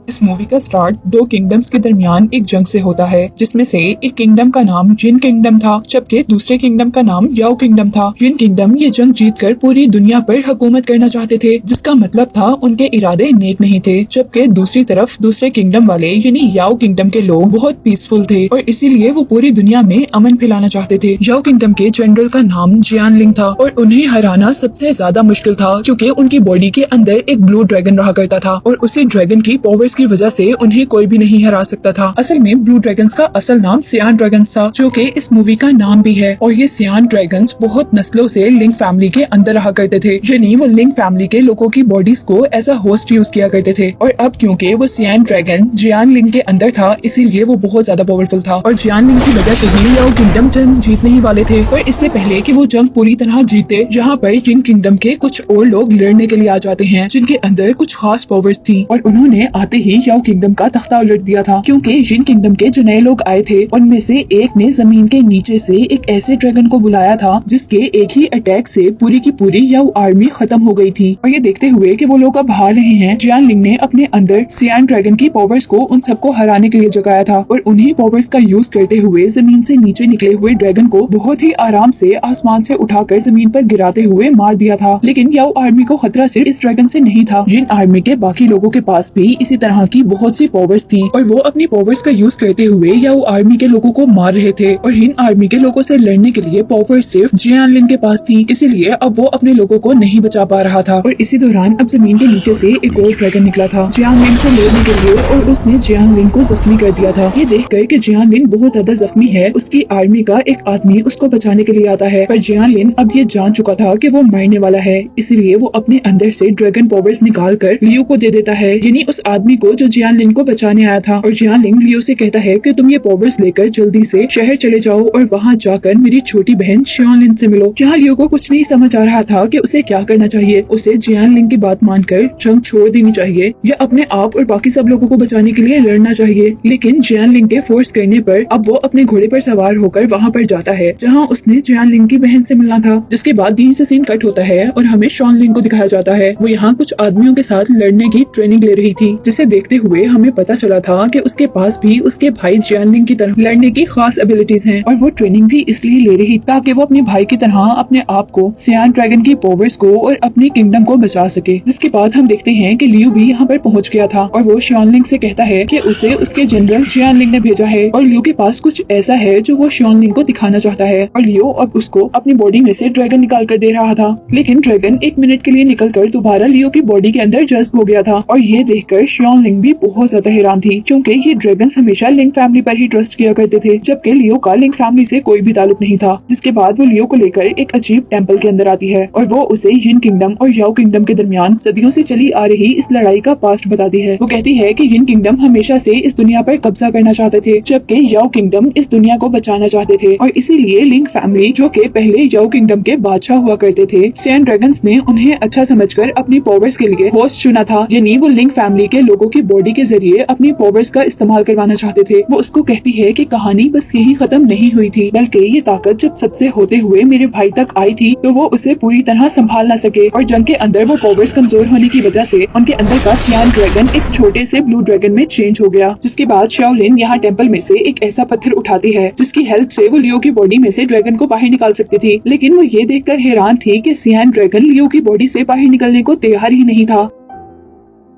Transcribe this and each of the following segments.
इस मूवी का स्टार्ट दो किंगडम्स के दरमियान एक जंग से होता है, जिसमें से एक किंगडम का नाम जिन किंगडम था, जबकि दूसरे किंगडम का नाम याओ किंगडम था। जिन किंगडम ये जंग जीतकर पूरी दुनिया पर हुकूमत करना चाहते थे, जिसका मतलब था उनके इरादे नेक नहीं थे। जबकि दूसरी तरफ दूसरे किंगडम वाले यानी याओ किंगडम के लोग बहुत पीसफुल थे और इसीलिए वो पूरी दुनिया में अमन फैलाना चाहते थे। याओ किंगडम के जनरल का नाम जियानलिंग था और उन्हें हराना सबसे ज्यादा मुश्किल था, क्योंकि उनकी बॉडी के अंदर एक ब्लू ड्रैगन रहा करता था और उसी ड्रैगन की पावर्स की वजह से उन्हें कोई भी नहीं हरा सकता था। असल में ब्लू ड्रैगन्स का असल नाम सियान ड्रैगन्स था, जो कि इस मूवी का नाम भी है। और ये सियान ड्रैगन्स बहुत नस्लों से लिंग फैमिली के अंदर रहा करते थे, यानी वो लिंग फैमिली के लोगों की बॉडीज को एज अ होस्ट यूज किया करते थे। और अब क्योंकि वो सियान ड्रैगन जियान लिंग के अंदर था, इसीलिए वो बहुत ज्यादा पावरफुल था और जियान लिंग की वजह से ही याओ किंगडम जंग जीतने ही वाले थे। और इससे पहले कि वो जंग पूरी तरह जीते, यहाँ पर जिन किंगडम के कुछ और लोग लड़ने के लिए आ जाते हैं, जिनके अंदर कुछ खास पावर्स थी और उन्होंने आते ही याओ किंगडम का तख्ता उलट दिया था। क्योंकि जिन किंगडम के जो नए लोग आए थे, उनमें से एक ने जमीन के नीचे से एक ऐसे ड्रैगन को बुलाया था जिसके एक ही अटैक से पूरी की पूरी याओ आर्मी खत्म हो गई थी। और ये देखते हुए कि वो लोग अब हार रहे हैं, जियानलिंग ने अपने अंदर सियान ड्रैगन की पावर्स को उन सबको हराने के लिए जगाया था और उन्हीं पावर्स का यूज करते हुए जमीन से नीचे निकले हुए ड्रैगन को बहुत ही आराम से आसमान से उठाकर जमीन पर गिराते हुए मार दिया था। लेकिन याओ आर्मी को खतरा सिर्फ इस ड्रैगन से नहीं था, जिन आर्मी के बाकी लोगों के पास भी इसी तरह की बहुत सी पावर्स थी और वो अपनी पावर्स का यूज करते हुए याओ आर्मी के लोगों को मार रहे थे। और जिन आर्मी के लोगों से लड़ने के लिए पावर्स सिर्फ जियानलिन के पास थी, इसीलिए अब वो अपने लोगों को नहीं बचा पा रहा था। और इसी दौरान अब जमीन के नीचे से एक और ड्रैगन निकला था जियानलिन से लड़ने के लिए और उसने जियानलिन को जख्मी कर दिया था। ये देखकर कि जियानलिन बहुत ज्यादा जख्मी है, उसकी आर्मी का एक आदमी उसको बचाने के लिए आता है, पर जियानलिन अब ये जान चुका था कि वो मरने वाला है, इसीलिए वो अपने अंदर से ड्रैगन पावर्स निकाल कर लियो को दे देता है, यानी उस आदमी को जो जियानलिन को बचाने आया था। और जियानलिन लियो से कहता है कि तुम ये पावर्स लेकर जल्दी से शहर चले जाओ और वहाँ जाकर मेरी छोटी बहन जियानलिन से मिलो। जहाँ लियो को कुछ नहीं समझ आ रहा था कि उसे क्या करना चाहिए, उसे जियानलिन की बात मानकर जंग छोड़ देनी चाहिए या अपने आप और बाकी सब लोगों को बचाने के लिए लड़ना चाहिए। लेकिन जियानलिन के फोर्स करने पर अब वो अपने घोड़े पर सवार होकर वहाँ पर जाता है जहाँ उसने जियानलिन की बहन से मिलना था। जिसके बाद यहीं से सीन कट होता है और हमें शॉनलिन को दिखाया जाता है। वो यहाँ कुछ आदमियों के साथ लड़ने की ट्रेनिंग ले रही थी, जिसे देखते हुए हमें पता चला था कि उसके पास भी उसके भाई जियानलिन की तरह लड़ने की खास एबिलिटीज हैं और वो ट्रेनिंग भी इसलिए ले रही ताकि वो अपने भाई की तरह अपने आप को सियान ड्रैगन की पावर्स को और अपनी किंगडम को बचा सके। जिसके बाद हम देखते हैं कि लियो भी यहाँ पर पहुँच गया था और वो शॉनलिन से कहता है कि उसे उसके जनरल जियानलिन ने भेजा है और लियो के पास कुछ ऐसा है जो वो शॉनलिन को दिखाना चाहता है। और लियो अब उसको अपनी बॉडी में से ड्रैगन निकाल कर दे रहा था, लेकिन ड्रैगन एक मिनट के लिए निकलकर दोबारा लियो की बॉडी के अंदर जज्ब हो गया था। और ये देखकर शॉनलिन भी बहुत ज्यादा हैरान थी, क्योंकि ये ड्रैगन्स हमेशा लिंग फैमिली पर ही ट्रस्ट किया करते थे, जबकि लियो का लिंग फैमिली से कोई भी ताल्लुक नहीं था। जिसके बाद वो लियो को लेकर एक अजीब टेंपल के अंदर आती है और वो उसे यिन किंगडम और याओ किंगडम के दरमियान सदियों से चली आ रही इस लड़ाई का पास्ट बताती है। वो कहती है कि यिन किंगडम हमेशा से इस दुनिया पर कब्जा करना चाहते थे, जबकि याओ किंगडम इस दुनिया को बचाना चाहते थे। और इसीलिए लिंग फैमिली, जो कि पहले याओ किंगडम के बादशाह हुआ करते थे, सियान ड्रैगन्स ने उन्हें अच्छा समझकर अपनी पावर्स के लिए होस्ट चुना था, यानी वो लिंग फैमिली के लोगों की बॉडी के जरिए अपनी पावर्स का इस्तेमाल करवाना चाहते थे। वो उसको कहती है कि कहानी बस यही खत्म नहीं हुई थी, बल्कि ये ताकत जब सबसे होते हुए मेरे भाई तक आई थी तो वो उसे पूरी तरह संभाल न सके और जंग के अंदर वो पावर्स कमजोर होने की वजह से उनके अंदर का सियान ड्रैगन एक छोटे से ब्लू ड्रैगन में चेंज हो गया। जिसके बाद शाओलिन यहाँ टेंपल में से एक ऐसा पत्थर उठाती है जिसकी हेल्प से वो लियो की बॉडी में से ड्रैगन को बाहर निकाल सकती थी, लेकिन वो ये देखकर हैरान थी कि सियान ड्रैगन लियो की बॉडी से बाहर निकलने को तैयार ही नहीं था।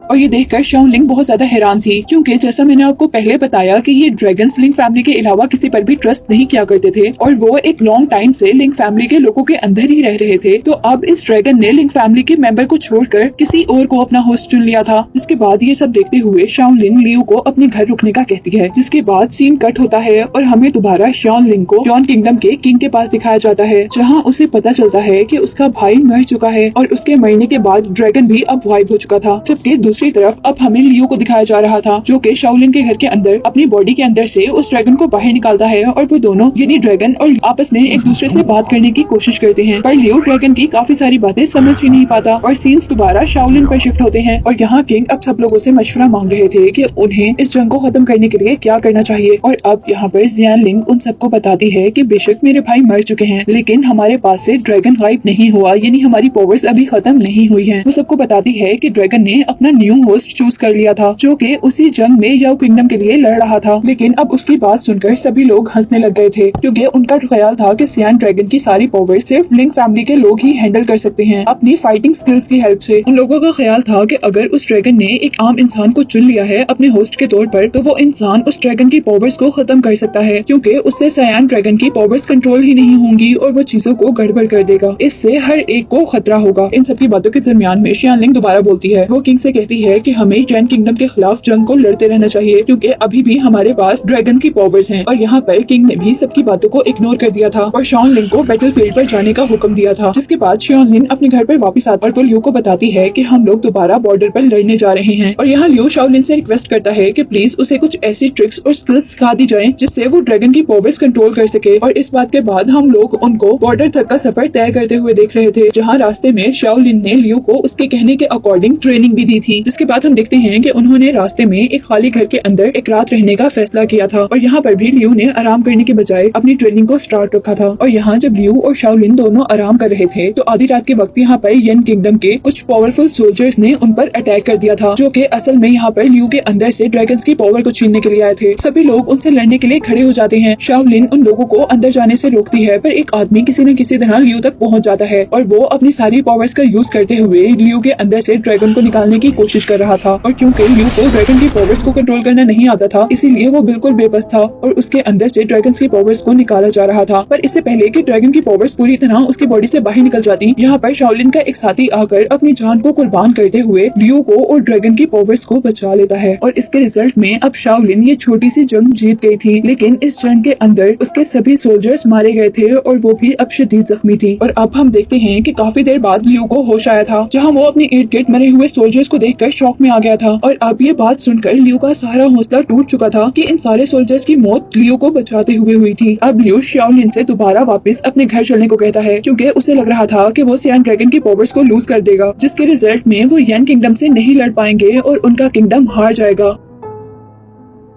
और ये देखकर शॉनलिन बहुत ज्यादा हैरान थी, क्योंकि जैसा मैंने आपको पहले बताया कि ये ड्रैगन्स लिंग फैमिली के अलावा किसी पर भी ट्रस्ट नहीं किया करते थे और वो एक लॉन्ग टाइम से लिंग फैमिली के लोगों के अंदर ही रह रहे थे। तो अब इस ड्रैगन ने लिंग फैमिली के मेंबर को छोड़कर किसी और को अपना होस्ट चुन लिया था। जिसके बाद ये सब देखते हुए शॉनलिन लियो को अपने घर रुकने का कहती है। जिसके बाद सीन कट होता है और हमें दोबारा शॉनलिन को जॉन किंगडम के किंग के पास दिखाया जाता है, जहाँ उसे पता चलता है कि उसका भाई मर चुका है और उसके मरने के बाद ड्रैगन भी अब गायब हो चुका था। जबकि दूसरी तरफ अब हमें लियो को दिखाया जा रहा था, जो कि शाओलिन के घर के अंदर अपनी बॉडी के अंदर से उस ड्रैगन को बाहर निकालता है और वो दोनों यानी ड्रैगन और आपस में एक दूसरे से बात करने की कोशिश करते हैं, पर लियो ड्रैगन की काफी सारी बातें समझ ही नहीं पाता और सीन्स दोबारा शाओलिन पर शिफ्ट होते हैं। और यहाँ किंग अब सब लोगों से मशवरा मांग रहे थे कि उन्हें इस जंग को खत्म करने के लिए क्या करना चाहिए। और अब यहाँ पर जियानलिंग उन सबको बताती है कि बेशक मेरे भाई मर चुके हैं, लेकिन हमारे पास से ड्रैगन गायब नहीं हुआ, यानी हमारी पावर्स अभी खत्म नहीं हुई है। वो सबको बताती है कि ड्रैगन ने अपना न्यू होस्ट चूज कर लिया था जो कि उसी जंग में याओ किंगडम के लिए लड़ रहा था। लेकिन अब उसकी बात सुनकर सभी लोग हंसने लग गए थे क्योंकि उनका ख्याल था कि सियान ड्रैगन की सारी पावर सिर्फ लिंक फैमिली के लोग ही हैंडल कर सकते हैं अपनी फाइटिंग स्किल्स की हेल्प से। उन लोगों का ख्याल था कि अगर उस ड्रैगन ने एक आम इंसान को चुन लिया है अपने होस्ट के तौर पर तो वो इंसान उस ड्रैगन की पावर्स को खत्म कर सकता है क्योंकि उससे सियान ड्रैगन की पावर्स कंट्रोल ही नहीं होंगी और वो चीजों को गड़बड़ कर देगा। इससे हर एक को खतरा होगा। इन सबकी बातों के दरमियान में शियानलिंग दोबारा बोलती है। वो किंग से कहती है कि हमें जैन किंगडम के खिलाफ जंग को लड़ते रहना चाहिए क्योंकि अभी भी हमारे पास ड्रैगन की पावर्स हैं। और यहाँ पर किंग ने भी सबकी बातों को इग्नोर कर दिया था और शाओलिन को बैटलफील्ड पर जाने का हुक्म दिया था। जिसके बाद शाओलिन अपने घर पर वापस आकर तो लियू को बताती है कि हम लोग दोबारा बॉर्डर पर लड़ने जा रहे हैं। और यहाँ लियू शाओलिन से रिक्वेस्ट करता है कि प्लीज उसे कुछ ऐसी ट्रिक्स और स्किल्स सिखा दी जाएं जिससे वो ड्रैगन की पावर्स कंट्रोल कर सके। और इस बात के बाद हम लोग उनको बॉर्डर तक का सफर तय करते हुए देख रहे थे जहाँ रास्ते में शाओलिन ने लियू को उसके कहने के अकॉर्डिंग ट्रेनिंग भी दी थी। जिसके बाद हम देखते हैं कि उन्होंने रास्ते में एक खाली घर के अंदर एक रात रहने का फैसला किया था और यहाँ पर भी लियू ने आराम करने के बजाय अपनी ट्रेनिंग को स्टार्ट रखा था। और यहाँ जब लियू और शाओलिन दोनों आराम कर रहे थे तो आधी रात के वक्त यहाँ पर येन किंगडम के कुछ पावरफुल सोल्जर्स ने उन पर अटैक कर दिया था जो कि असल में यहाँ पर लियू के अंदर से ड्रैगन्स की पावर को छीनने के लिए आए थे। सभी लोग उनसे लड़ने के लिए खड़े हो जाते हैं। शाओलिन उन लोगों को अंदर जाने से रोकती है पर एक आदमी किसी न किसी तरह लियू तक पहुंच जाता है और वो अपनी सारी पावर्स का यूज करते हुए लियू के अंदर से ड्रैगन को निकालने की कोशिश कर रहा था। और क्योंकि लियू को ड्रैगन की पावर्स को कंट्रोल करना नहीं आता था इसीलिए वो बिल्कुल बेबस था और उसके अंदर से ड्रैगन्स की पावर्स को निकाला जा रहा था। पर इससे पहले कि ड्रैगन की पावर्स पूरी तरह उसकी बॉडी से बाहर निकल जाती यहाँ पर शाओलिन का एक साथी आकर अपनी जान को कुर्बान करते हुए लियू को और ड्रैगन की पावर्स को बचा लेता है। और इसके रिजल्ट में अब शाओलिन ये छोटी सी जंग जीत गई थी लेकिन इस जंग के अंदर उसके सभी सोल्जर्स मारे गए थे और वो भी अब शदीद जख्मी थी। और अब हम देखते हैं कि काफी देर बाद लियू को होश आया था जहाँ वो अपने इर्द गिर्द मरे हुए सोल्जर्स को देखकर शॉक में आ गया था। और अब ये बात सुनकर लियू का सारा हौसला टूट चुका था कि इन सारे सोल्जर्स की मौत लियू को बचाते हुए हुई थी। अब लियू शाओलिन से दोबारा वापस अपने घर चलने को कहता है क्योंकि उसे लग रहा था कि वो सियान ड्रैगन की पावर्स को लूज कर देगा जिसके रिजल्ट में वो येन किंगडम से नहीं लड़ पाएंगे और उनका किंगडम हार जाएगा।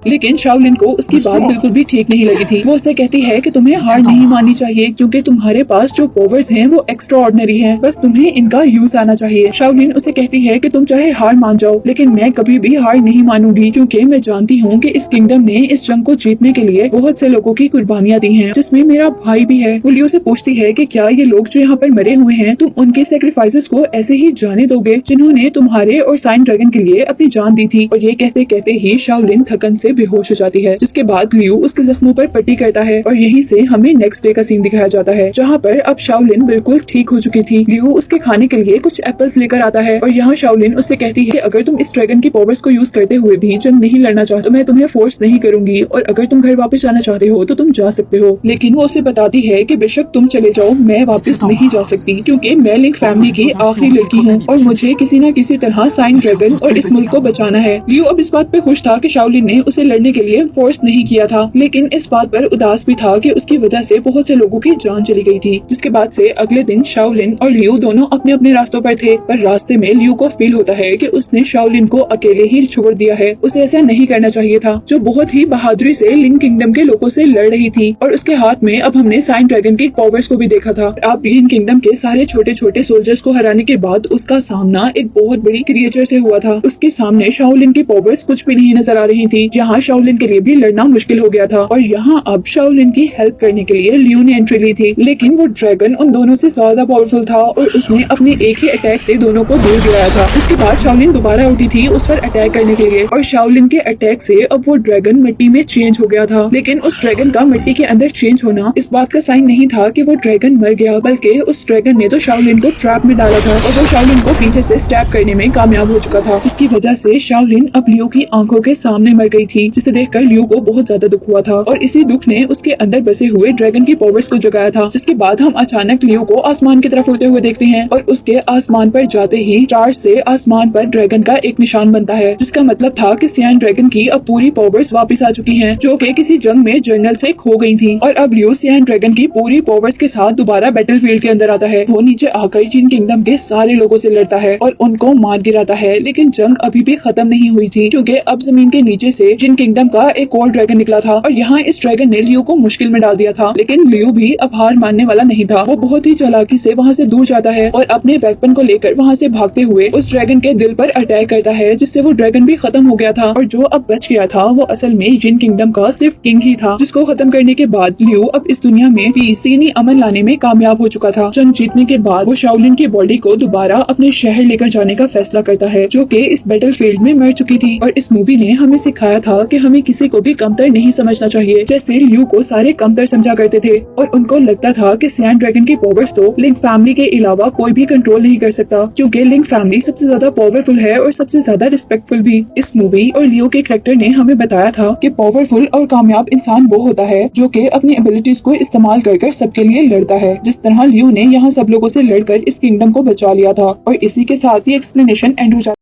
लेकिन शाओलिन को उसकी बात बिल्कुल भी ठीक नहीं लगी थी। वो उससे कहती है कि तुम्हें हार नहीं माननी चाहिए क्योंकि तुम्हारे पास जो पावर्स हैं वो एक्स्ट्रा ऑर्डिनरी हैं, बस तुम्हें इनका यूज आना चाहिए। शाओलिन उसे कहती है कि तुम चाहे हार मान जाओ लेकिन मैं कभी भी हार नहीं मानूंगी क्योंकि मैं जानती हूँ कि इस किंगडम ने इस जंग को जीतने के लिए बहुत से लोगों की कुर्बानियां दी हैं जिसमें मेरा भाई भी है। वो लियो से पूछती है कि क्या ये लोग जो यहाँ पर मरे हुए हैं तुम उनके सेक्रीफाइसेस को ऐसे ही जाने दोगे जिन्होंने तुम्हारे और साइन ड्रैगन के लिए अपनी जान दी थी। और ये कहते कहते ही शाओलिन थकन से बेहोश हो जाती है जिसके बाद लियू उसके जख्मों पर पट्टी करता है और यहीं से हमें नेक्स्ट डे का सीन दिखाया जाता है जहाँ पर अब शाओलिन बिल्कुल ठीक हो चुकी थी। लियू उसके खाने के लिए कुछ एप्पल्स लेकर आता है और यहाँ शाओलिन उससे कहती है कि अगर तुम इस ड्रैगन की पावर्स को यूज करते हुए भी जंग नहीं लड़ना चाहते तो मैं तुम्हें फोर्स नहीं करूंगी और अगर तुम घर वापस जाना चाहते हो तो तुम जा सकते हो। लेकिन वो उसे बताती है कि बेशक तुम चले जाओ मैं वापस नहीं जा सकती क्योंकि मैं लिंक फैमिली की आखिरी लड़की हूँ और मुझे किसी न किसी तरह साइन ड्रैगन और इस मुल्क को बचाना है। लियू अब इस बात पे खुश था कि शाओलिन ने उसे लड़ने के लिए फोर्स नहीं किया था लेकिन इस बात पर उदास भी था कि उसकी वजह से बहुत से लोगों की जान चली गई थी। जिसके बाद से अगले दिन शाओलिन और लियू दोनों अपने अपने रास्तों पर थे पर रास्ते में लियू को फील होता है कि उसने शाओलिन को अकेले ही छोड़ दिया है। उसे ऐसा नहीं करना चाहिए था जो बहुत ही बहादुरी से लिंक किंगडम के लोगों से लड़ रही थी और उसके हाथ में अब हमने साइन ड्रैगन की पावर्स को भी देखा था। अब लिंक किंगडम के सारे छोटे छोटे सोल्जर्स को हराने के बाद उसका सामना एक बहुत बड़ी क्रिएचर से हुआ था। उसके सामने शाओलिन की पावर्स कुछ भी नहीं नजर आ रही थी। यहाँ शाओलिन के लिए भी लड़ना मुश्किल हो गया था और यहाँ अब शाओलिन की हेल्प करने के लिए लियू ने एंट्री ली थी लेकिन वो ड्रैगन उन दोनों से ज्यादा पावरफुल था और उसने अपने एक ही अटैक से दोनों को दूर गिराया था। इसके बाद शाओलिन दोबारा उठी थी उस पर अटैक करने के लिए और शाओलिन के अटैक से अब वो ड्रैगन मिट्टी में चेंज हो गया था। लेकिन उस ड्रैगन का मिट्टी के अंदर चेंज होना इस बात का साइन नहीं था कि वो ड्रैगन मर गया बल्कि उस ड्रैगन ने तो शाओलिन को ट्रैप में डाला था और वो शाओलिन को पीछे से स्टैप करने में कामयाब हो चुका था जिसकी वजह से शाओलिन अब लियू की आंखों के सामने मर गई थी जिसे देखकर लियू को बहुत ज्यादा दुख हुआ था और इसी दुख ने उसके अंदर बसे हुए ड्रैगन की पावर्स को जगाया था। जिसके बाद हम अचानक लियू को आसमान की तरफ उड़ते हुए देखते हैं और उसके आसमान पर जाते ही स्टार से आसमान पर ड्रैगन का एक निशान बनता है जिसका मतलब था कि सियान ड्रैगन की अब पूरी पावर्स वापस आ चुकी हैं जो कि किसी जंग में जर्नल से खो गई थी। और अब लियू सियान ड्रैगन की पूरी पावर्स के साथ दोबारा बैटलफील्ड के अंदर आता है। वो नीचे आकर जिन किंगडम के सारे लोगों से लड़ता है और उनको मार गिराता है लेकिन जंग अभी भी खत्म नहीं हुई थी क्योंकि अब जमीन के नीचे से जिन जिन किंगडम का एक और ड्रैगन निकला था और यहाँ इस ड्रैगन ने लियो को मुश्किल में डाल दिया था। लेकिन लियो भी अब हार मानने वाला नहीं था। वो बहुत ही चालाकी से वहाँ से दूर जाता है और अपने वेपन को लेकर वहाँ से भागते हुए उस ड्रैगन के दिल पर अटैक करता है, जिससे वो ड्रैगन भी खत्म हो गया था। और जो अब बच गया था वो असल में जिन किंगडम का सिर्फ किंग ही था, जिसको खत्म करने के बाद लियो अब इस दुनिया में पीस यानी अमन लाने में कामयाब हो चुका था। जंग जीतने के बाद वो शाओलिन की बॉडी को दोबारा अपने शहर लेकर जाने का फैसला करता है, जो कि इस बैटलफील्ड में मर चुकी थी। और इस मूवी ने हमें सिखाया था कि हमें किसी को भी कमतर नहीं समझना चाहिए। जैसे लियो को सारे कमतर समझा करते थे और उनको लगता था कि सैन ड्रैगन की पावर्स तो लिंक फैमिली के अलावा कोई भी कंट्रोल नहीं कर सकता, क्योंकि लिंक फैमिली सबसे ज्यादा पावरफुल है और सबसे ज्यादा रिस्पेक्टफुल भी। इस मूवी और लियो के कैरेक्टर ने हमें बताया था कि पावरफुल और कामयाब इंसान वो होता है जो कि अपनी एबिलिटीज को इस्तेमाल कर सबके लिए लड़ता है, जिस तरह लियो ने यहाँ सब लोगों से लड़कर इस किंगडम को बचा लिया था। और इसी के साथ ही एक्सप्लेनेशन एंड हो जाता है।